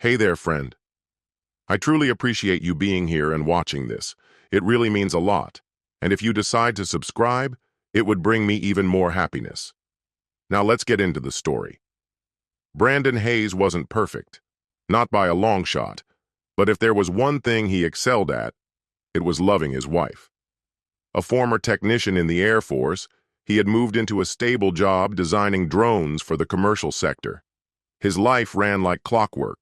Hey there, friend. I truly appreciate you being here and watching this. It really means a lot. And if you decide to subscribe, it would bring me even more happiness. Now let's get into the story. Brandon Hayes wasn't perfect, not by a long shot, but if there was one thing he excelled at, it was loving his wife. A former technician in the Air Force, he had moved into a stable job designing drones for the commercial sector. His life ran like clockwork.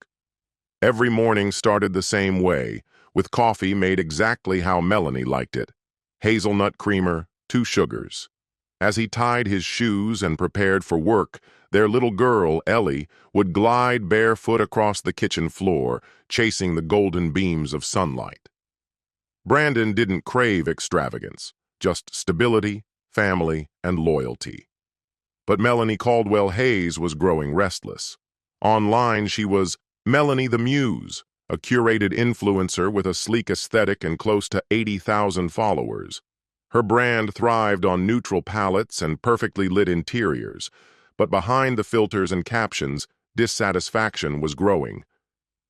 Every morning started the same way, with coffee made exactly how Melanie liked it. Hazelnut creamer, 2 sugars. As he tied his shoes and prepared for work, their little girl, Ellie, would glide barefoot across the kitchen floor, chasing the golden beams of sunlight. Brandon didn't crave extravagance, just stability, family, and loyalty. But Melanie Caldwell Hayes was growing restless. Online, she was Melanie the Muse, a curated influencer with a sleek aesthetic and close to 80,000 followers. Her brand thrived on neutral palettes and perfectly lit interiors, but behind the filters and captions, dissatisfaction was growing.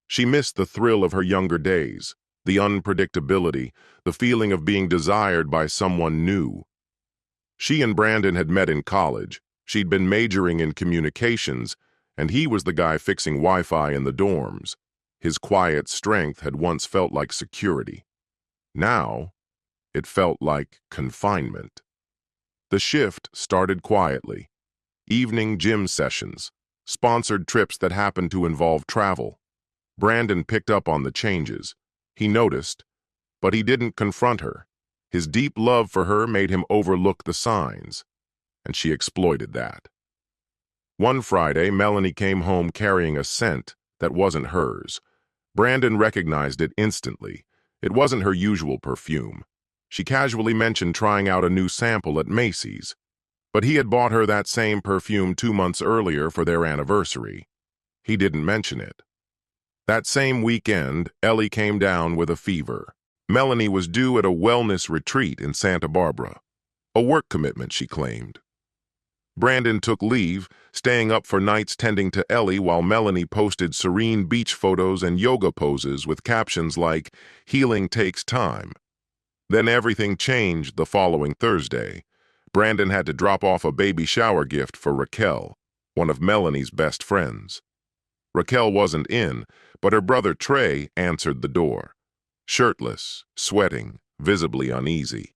She missed the thrill of her younger days, the unpredictability, the feeling of being desired by someone new. She and Brandon had met in college. She'd been majoring in communications, and he was the guy fixing Wi-Fi in the dorms. His quiet strength had once felt like security. Now, it felt like confinement. The shift started quietly. Evening gym sessions, sponsored trips that happened to involve travel. Brandon picked up on the changes. He noticed, but he didn't confront her. His deep love for her made him overlook the signs, and she exploited that. One Friday, Melanie came home carrying a scent that wasn't hers. Brandon recognized it instantly. It wasn't her usual perfume. She casually mentioned trying out a new sample at Macy's, but he had bought her that same perfume 2 months earlier for their anniversary. He didn't mention it. That same weekend, Ellie came down with a fever. Melanie was due at a wellness retreat in Santa Barbara. A work commitment, she claimed. Brandon took leave, staying up for nights tending to Ellie while Melanie posted serene beach photos and yoga poses with captions like, "Healing takes time." Then everything changed the following Thursday. Brandon had to drop off a baby shower gift for Raquel, one of Melanie's best friends. Raquel wasn't in, but her brother Trey answered the door. Shirtless, sweating, visibly uneasy.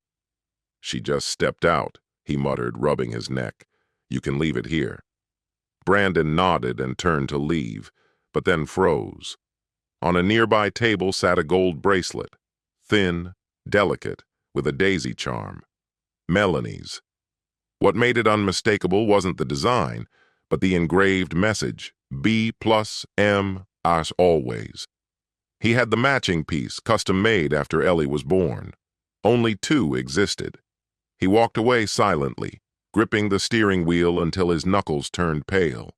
"She just stepped out," he muttered, rubbing his neck. "You can leave it here." Brandon nodded and turned to leave, but then froze. On a nearby table sat a gold bracelet, thin, delicate, with a daisy charm. Melanie's. What made it unmistakable wasn't the design, but the engraved message, B+M as always. He had the matching piece, custom-made after Ellie was born. Only 2 existed. He walked away silently, gripping the steering wheel until his knuckles turned pale.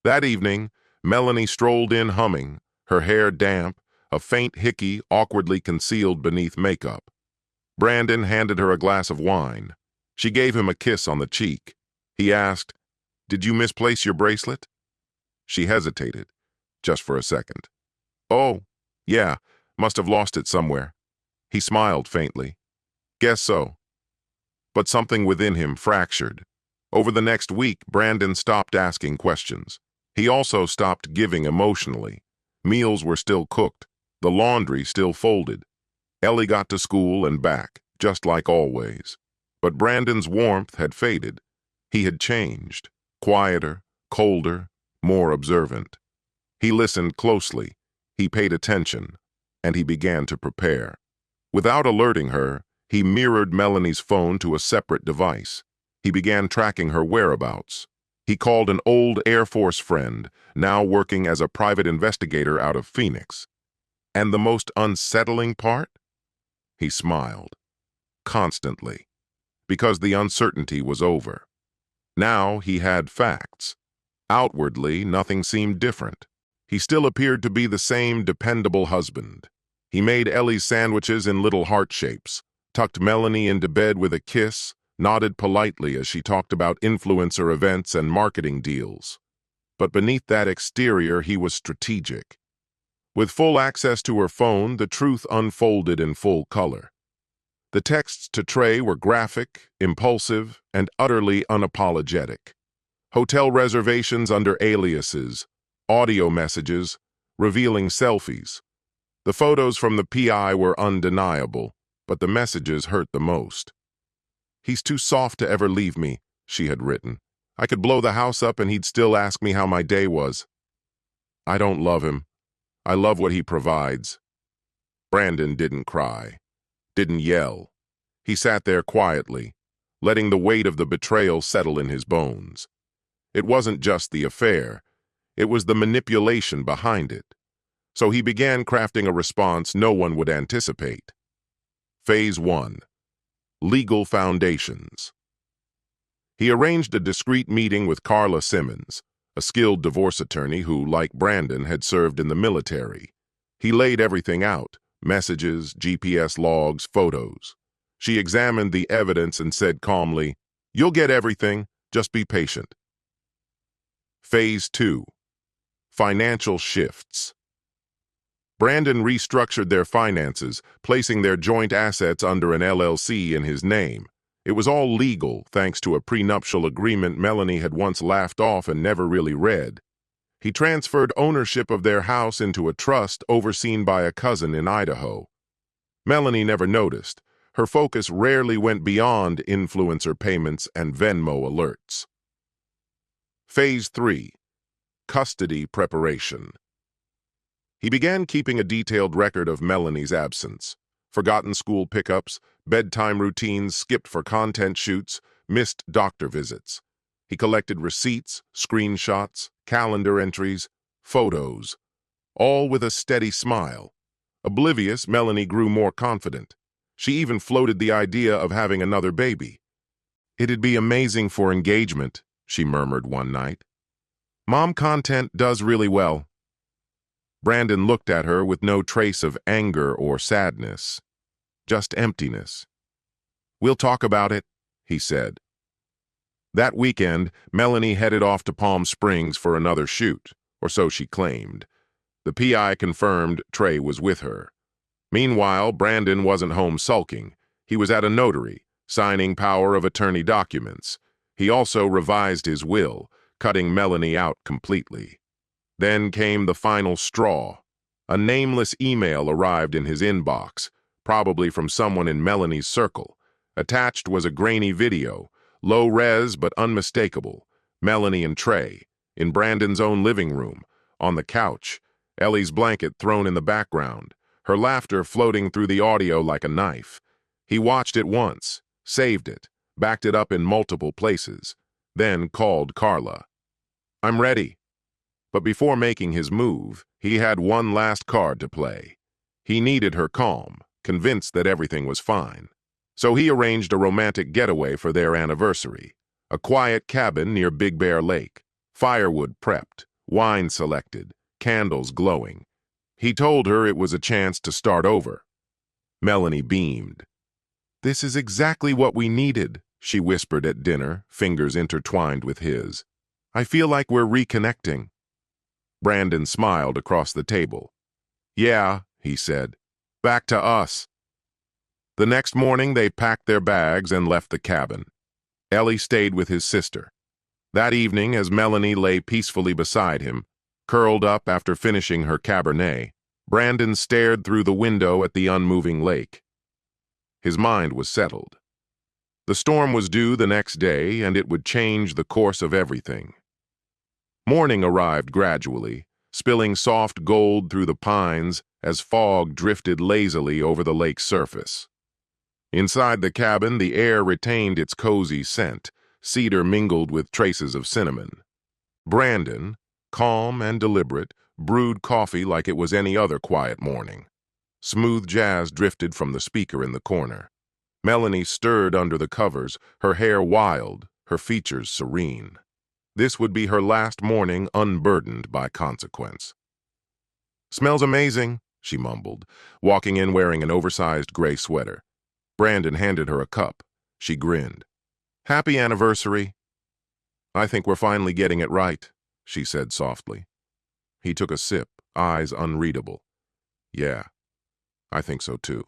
That evening, Melanie strolled in humming, her hair damp, a faint hickey awkwardly concealed beneath makeup. Brandon handed her a glass of wine. She gave him a kiss on the cheek. He asked, "Did you misplace your bracelet?" She hesitated, just for a second. "Oh, yeah, must have lost it somewhere." He smiled faintly. "Guess so." But something within him fractured. Over the next week, Brandon stopped asking questions. He also stopped giving emotionally. Meals were still cooked, the laundry still folded. Ellie got to school and back, just like always. But Brandon's warmth had faded. He had changed, quieter, colder, more observant. He listened closely, he paid attention, and he began to prepare. Without alerting her, he mirrored Melanie's phone to a separate device. He began tracking her whereabouts. He called an old Air Force friend, now working as a private investigator out of Phoenix. And the most unsettling part? He smiled. Constantly. Because the uncertainty was over. Now he had facts. Outwardly, nothing seemed different. He still appeared to be the same dependable husband. He made Ellie's sandwiches in little heart shapes, tucked Melanie into bed with a kiss, nodded politely as she talked about influencer events and marketing deals. But beneath that exterior, he was strategic. With full access to her phone, the truth unfolded in full color. The texts to Trey were graphic, impulsive, and utterly unapologetic. Hotel reservations under aliases, audio messages, revealing selfies. The photos from the PI were undeniable, but the messages hurt the most. "He's too soft to ever leave me," she had written. "I could blow the house up and he'd still ask me how my day was. I don't love him. I love what he provides." Brandon didn't cry, didn't yell. He sat there quietly, letting the weight of the betrayal settle in his bones. It wasn't just the affair, it was the manipulation behind it. So he began crafting a response no one would anticipate. Phase 1. Legal Foundations. He arranged a discreet meeting with Carla Simmons, a skilled divorce attorney who, like Brandon, had served in the military. He laid everything out: messages, GPS logs, photos. She examined the evidence and said calmly, "You'll get everything, just be patient." Phase 2. Financial Shifts. Brandon restructured their finances, placing their joint assets under an LLC in his name. It was all legal, thanks to a prenuptial agreement Melanie had once laughed off and never really read. He transferred ownership of their house into a trust overseen by a cousin in Idaho. Melanie never noticed. Her focus rarely went beyond influencer payments and Venmo alerts. Phase 3. Custody Preparation. He began keeping a detailed record of Melanie's absence. Forgotten school pickups, bedtime routines skipped for content shoots, missed doctor visits. He collected receipts, screenshots, calendar entries, photos, all with a steady smile. Oblivious, Melanie grew more confident. She even floated the idea of having another baby. "It'd be amazing for engagement," she murmured one night. "Mom content does really well." Brandon looked at her with no trace of anger or sadness, just emptiness. "We'll talk about it," he said. That weekend, Melanie headed off to Palm Springs for another shoot, or so she claimed. The PI confirmed Trey was with her. Meanwhile, Brandon wasn't home sulking. He was at a notary, signing power of attorney documents. He also revised his will, cutting Melanie out completely. Then came the final straw. A nameless email arrived in his inbox, probably from someone in Melanie's circle. Attached was a grainy video, low-res but unmistakable. Melanie and Trey, in Brandon's own living room, on the couch, Ellie's blanket thrown in the background, her laughter floating through the audio like a knife. He watched it once, saved it, backed it up in multiple places, then called Carla. "I'm ready." But before making his move, he had one last card to play. He needed her calm, convinced that everything was fine. So he arranged a romantic getaway for their anniversary. A quiet cabin near Big Bear Lake, firewood prepped, wine selected, candles glowing. He told her it was a chance to start over. Melanie beamed. "This is exactly what we needed," she whispered at dinner, fingers intertwined with his. "I feel like we're reconnecting." Brandon smiled across the table. "Yeah," he said. "Back to us." The next morning, they packed their bags and left the cabin. Ellie stayed with his sister. That evening, as Melanie lay peacefully beside him, curled up after finishing her Cabernet, Brandon stared through the window at the unmoving lake. His mind was settled. The storm was due the next day, and it would change the course of everything. Morning arrived gradually, spilling soft gold through the pines as fog drifted lazily over the lake's surface. Inside the cabin, the air retained its cozy scent, cedar mingled with traces of cinnamon. Brandon, calm and deliberate, brewed coffee like it was any other quiet morning. Smooth jazz drifted from the speaker in the corner. Melanie stirred under the covers, her hair wild, her features serene. This would be her last morning unburdened by consequence. "Smells amazing," she mumbled, walking in wearing an oversized gray sweater. Brandon handed her a cup. She grinned. "Happy anniversary." "I think we're finally getting it right," she said softly. He took a sip, eyes unreadable. Yeah, I think so too.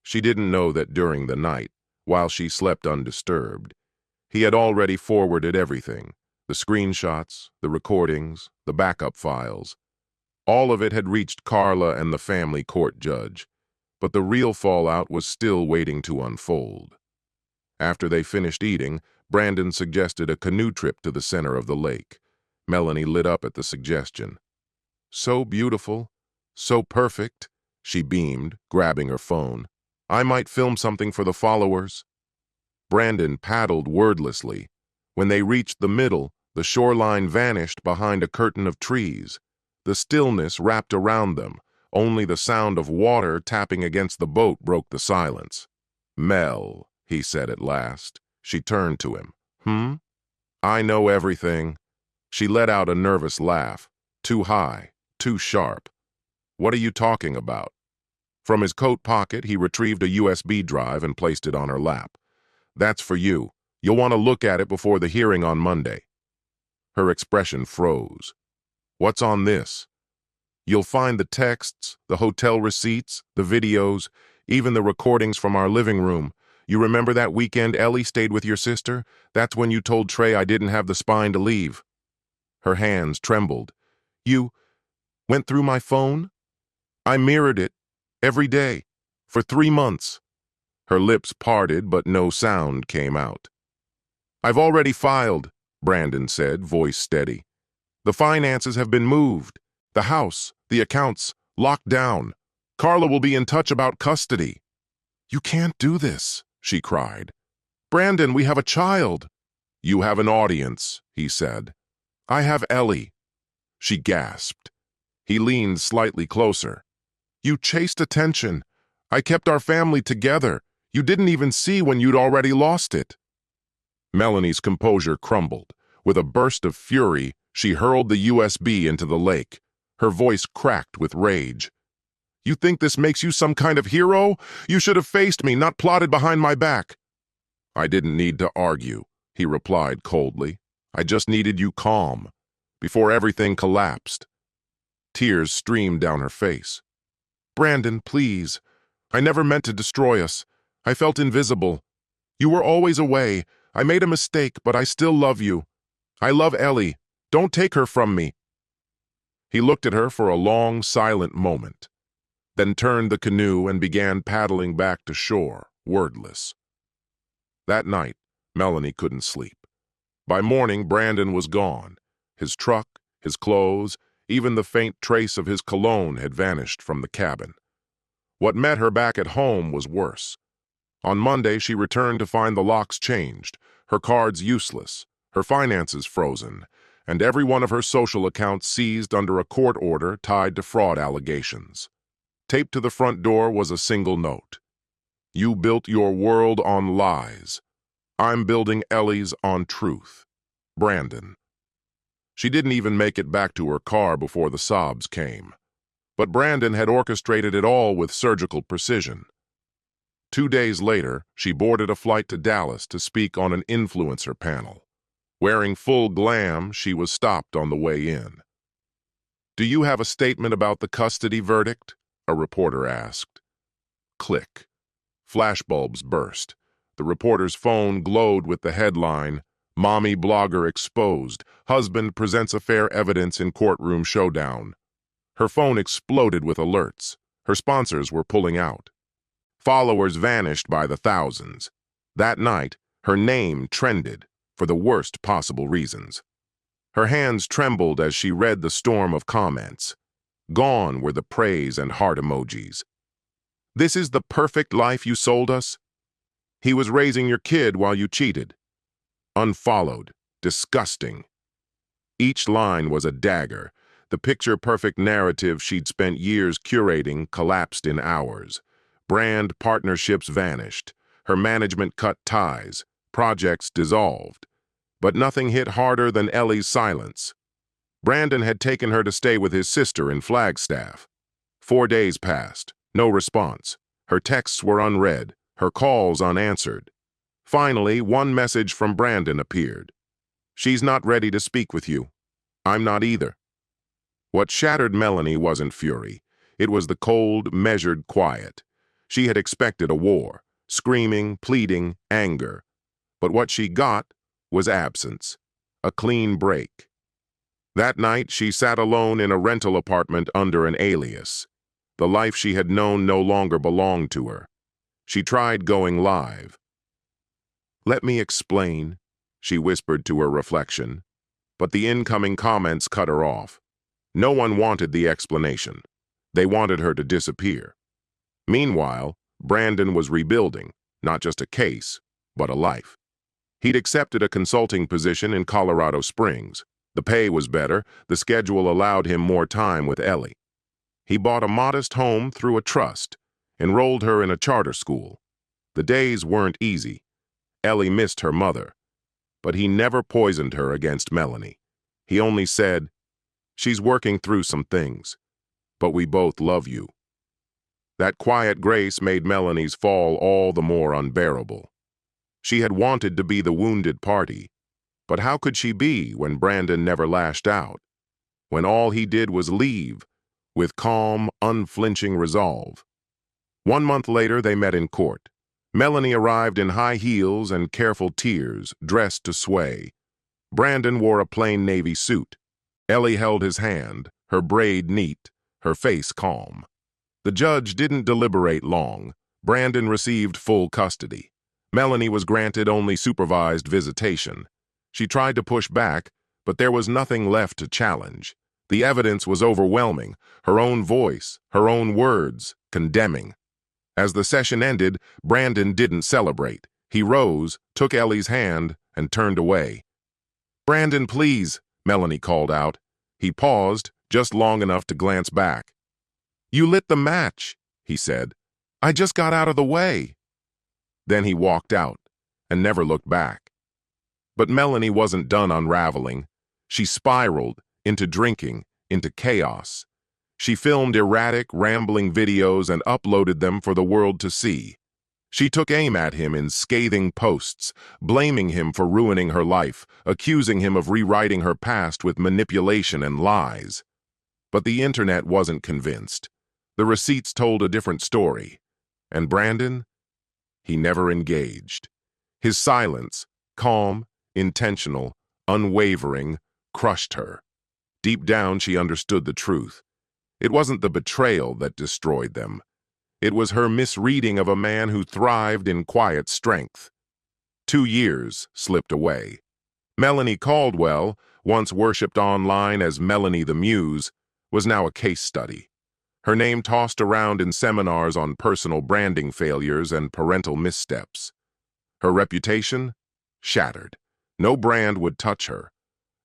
She didn't know that during the night, while she slept undisturbed, he had already forwarded everything, the screenshots, the recordings, the backup files. All of it had reached Carla and the family court judge, but the real fallout was still waiting to unfold. After they finished eating, Brandon suggested a canoe trip to the center of the lake. Melanie lit up at the suggestion. So beautiful, so perfect, she beamed, grabbing her phone. I might film something for the followers. Brandon paddled wordlessly. When they reached the middle, the shoreline vanished behind a curtain of trees. The stillness wrapped around them. Only the sound of water tapping against the boat broke the silence. Mel, he said at last. She turned to him. I know everything. She let out a nervous laugh. Too high, too sharp. What are you talking about? From his coat pocket, he retrieved a USB drive and placed it on her lap. That's for you. You'll want to look at it before the hearing on Monday. Her expression froze. What's on this? You'll find the texts, the hotel receipts, the videos, even the recordings from our living room. You remember that weekend Ellie stayed with your sister? That's when you told Trey I didn't have the spine to leave. Her hands trembled. You went through my phone? I mirrored it every day for 3 months. Her lips parted, but no sound came out. I've already filed, Brandon said, voice steady. The finances have been moved. The house, the accounts, locked down. Carla will be in touch about custody. You can't do this, she cried. Brandon, we have a child. You have an audience, he said. I have Ellie. She gasped. He leaned slightly closer. You chased attention. I kept our family together. You didn't even see when you'd already lost it. Melanie's composure crumbled. With a burst of fury, she hurled the USB into the lake. Her voice cracked with rage. You think this makes you some kind of hero? You should have faced me, not plotted behind my back. I didn't need to argue, he replied coldly. I just needed you calm, before everything collapsed. Tears streamed down her face. Brandon, please. I never meant to destroy us. I felt invisible. You were always away. I made a mistake, but I still love you. I love Ellie. Don't take her from me. He looked at her for a long, silent moment, then turned the canoe and began paddling back to shore, wordless. That night, Melanie couldn't sleep. By morning, Brandon was gone. His truck, his clothes, even the faint trace of his cologne had vanished from the cabin. What met her back at home was worse. On Monday, she returned to find the locks changed, her cards useless, her finances frozen, and every one of her social accounts seized under a court order tied to fraud allegations. Taped to the front door was a single note. You built your world on lies. I'm building Ellie's on truth. Brandon. She didn't even make it back to her car before the sobs came. But Brandon had orchestrated it all with surgical precision. 2 days later, she boarded a flight to Dallas to speak on an influencer panel. Wearing full glam, she was stopped on the way in. Do you have a statement about the custody verdict? A reporter asked. Click. Flashbulbs burst. The reporter's phone glowed with the headline, Mommy Blogger Exposed. Husband Presents Affair Evidence in Courtroom Showdown. Her phone exploded with alerts. Her sponsors were pulling out. Followers vanished by the thousands. That night, her name trended, for the worst possible reasons. Her hands trembled as she read the storm of comments. Gone were the praise and heart emojis. This is the perfect life you sold us? He was raising your kid while you cheated. Unfollowed. Disgusting. Each line was a dagger. The picture-perfect narrative she'd spent years curating collapsed in hours. Brand partnerships vanished. Her management cut ties. Projects dissolved. But nothing hit harder than Ellie's silence. Brandon had taken her to stay with his sister in Flagstaff. 4 days passed. No response. Her texts were unread. Her calls unanswered. Finally, one message from Brandon appeared. She's not ready to speak with you. I'm not either. What shattered Melanie wasn't fury. It was the cold, measured quiet. She had expected a war, screaming, pleading, anger. But what she got was absence, a clean break. That night, she sat alone in a rental apartment under an alias. The life she had known no longer belonged to her. She tried going live. "Let me explain," she whispered to her reflection. But the incoming comments cut her off. No one wanted the explanation. They wanted her to disappear. Meanwhile, Brandon was rebuilding, not just a case, but a life. He'd accepted a consulting position in Colorado Springs. The pay was better, the schedule allowed him more time with Ellie. He bought a modest home through a trust, enrolled her in a charter school. The days weren't easy. Ellie missed her mother. But he never poisoned her against Melanie. He only said, "She's working through some things, but we both love you." That quiet grace made Melanie's fall all the more unbearable. She had wanted to be the wounded party, but how could she be when Brandon never lashed out? When all he did was leave, with calm, unflinching resolve. 1 month later, they met in court. Melanie arrived in high heels and careful tears, dressed to sway. Brandon wore a plain navy suit. Ellie held his hand, her braid neat, her face calm. The judge didn't deliberate long. Brandon received full custody. Melanie was granted only supervised visitation. She tried to push back, but there was nothing left to challenge. The evidence was overwhelming, her own voice, her own words, condemning. As the session ended, Brandon didn't celebrate. He rose, took Ellie's hand, and turned away. "Brandon, please," Melanie called out. He paused, just long enough to glance back. "You lit the match," he said. "I just got out of the way." Then he walked out, and never looked back. But Melanie wasn't done unraveling. She spiraled into drinking, into chaos. She filmed erratic, rambling videos and uploaded them for the world to see. She took aim at him in scathing posts, blaming him for ruining her life, accusing him of rewriting her past with manipulation and lies. But the internet wasn't convinced. The receipts told a different story. And Brandon? He never engaged. His silence, calm, intentional, unwavering, crushed her. Deep down, she understood the truth. It wasn't the betrayal that destroyed them. It was her misreading of a man who thrived in quiet strength. 2 years slipped away. Melanie Caldwell, once worshipped online as Melanie the Muse, was now a case study. Her name tossed around in seminars on personal branding failures and parental missteps. Her reputation? Shattered. No brand would touch her.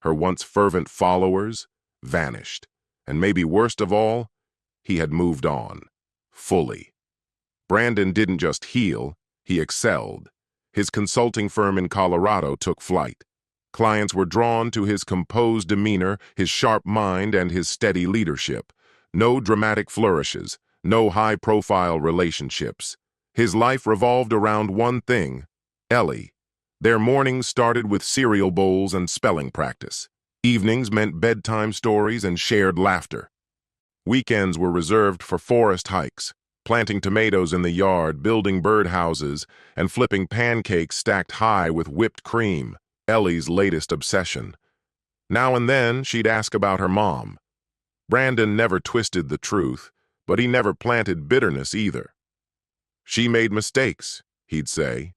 Her once fervent followers vanished. And maybe worst of all, he had moved on. Fully. Brandon didn't just heal, he excelled. His consulting firm in Colorado took flight. Clients were drawn to his composed demeanor, his sharp mind, and his steady leadership. No dramatic flourishes, no high-profile relationships. His life revolved around one thing, Ellie. Their mornings started with cereal bowls and spelling practice. Evenings meant bedtime stories and shared laughter. Weekends were reserved for forest hikes, planting tomatoes in the yard, building birdhouses, and flipping pancakes stacked high with whipped cream, Ellie's latest obsession. Now and then, she'd ask about her mom. Brandon never twisted the truth, but he never planted bitterness either. "She made mistakes," he'd say.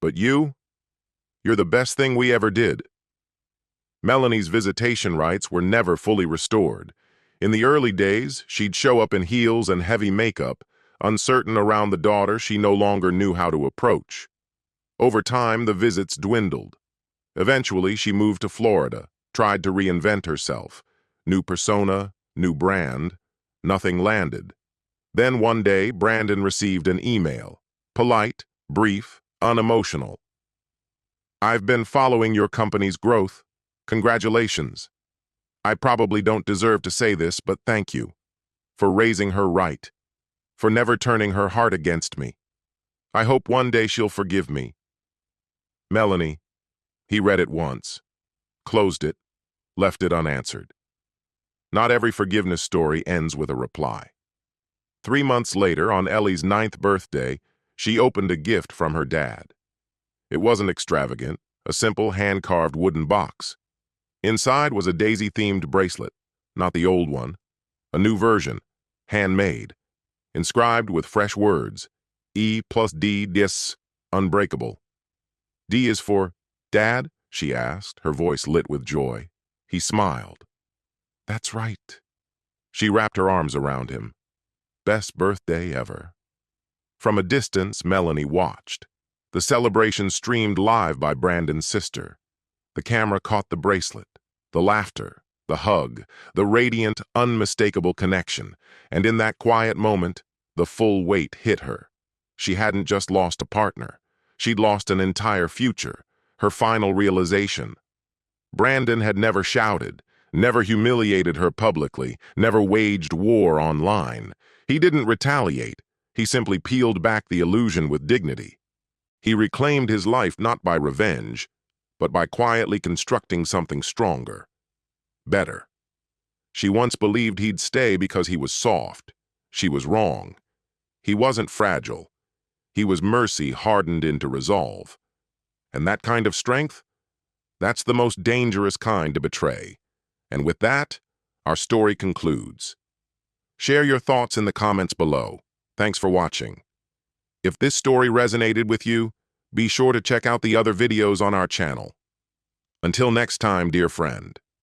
"But you're the best thing we ever did." Melanie's visitation rights were never fully restored. In the early days, she'd show up in heels and heavy makeup, uncertain around the daughter she no longer knew how to approach. Over time, the visits dwindled. Eventually, she moved to Florida, tried to reinvent herself. New persona, new brand. Nothing landed. Then one day, Brandon received an email. Polite, brief, unemotional. "I've been following your company's growth. Congratulations. I probably don't deserve to say this, but thank you. For raising her right. For never turning her heart against me. I hope one day she'll forgive me." Melanie. He read it once, closed it, left it unanswered. Not every forgiveness story ends with a reply. 3 months later, on Ellie's 9th birthday, she opened a gift from her dad. It wasn't extravagant, a simple hand-carved wooden box. Inside was a daisy-themed bracelet, not the old one, a new version, handmade, inscribed with fresh words, E plus D dis, unbreakable. D is for, Dad? She asked, her voice lit with joy. He smiled. That's right. She wrapped her arms around him. Best birthday ever. From a distance, Melanie watched. The celebration streamed live by Brandon's sister. The camera caught the bracelet, the laughter, the hug, the radiant, unmistakable connection, and in that quiet moment, the full weight hit her. She hadn't just lost a partner. She'd lost an entire future, her final realization. Brandon had never shouted, never humiliated her publicly, never waged war online. He didn't retaliate. He simply peeled back the illusion with dignity. He reclaimed his life not by revenge, but by quietly constructing something stronger, better. She once believed he'd stay because he was soft. She was wrong. He wasn't fragile. He was mercy hardened into resolve. And that kind of strength? That's the most dangerous kind to betray. And with that, our story concludes. Share your thoughts in the comments below. Thanks for watching. If this story resonated with you, be sure to check out the other videos on our channel. Until next time, dear friend.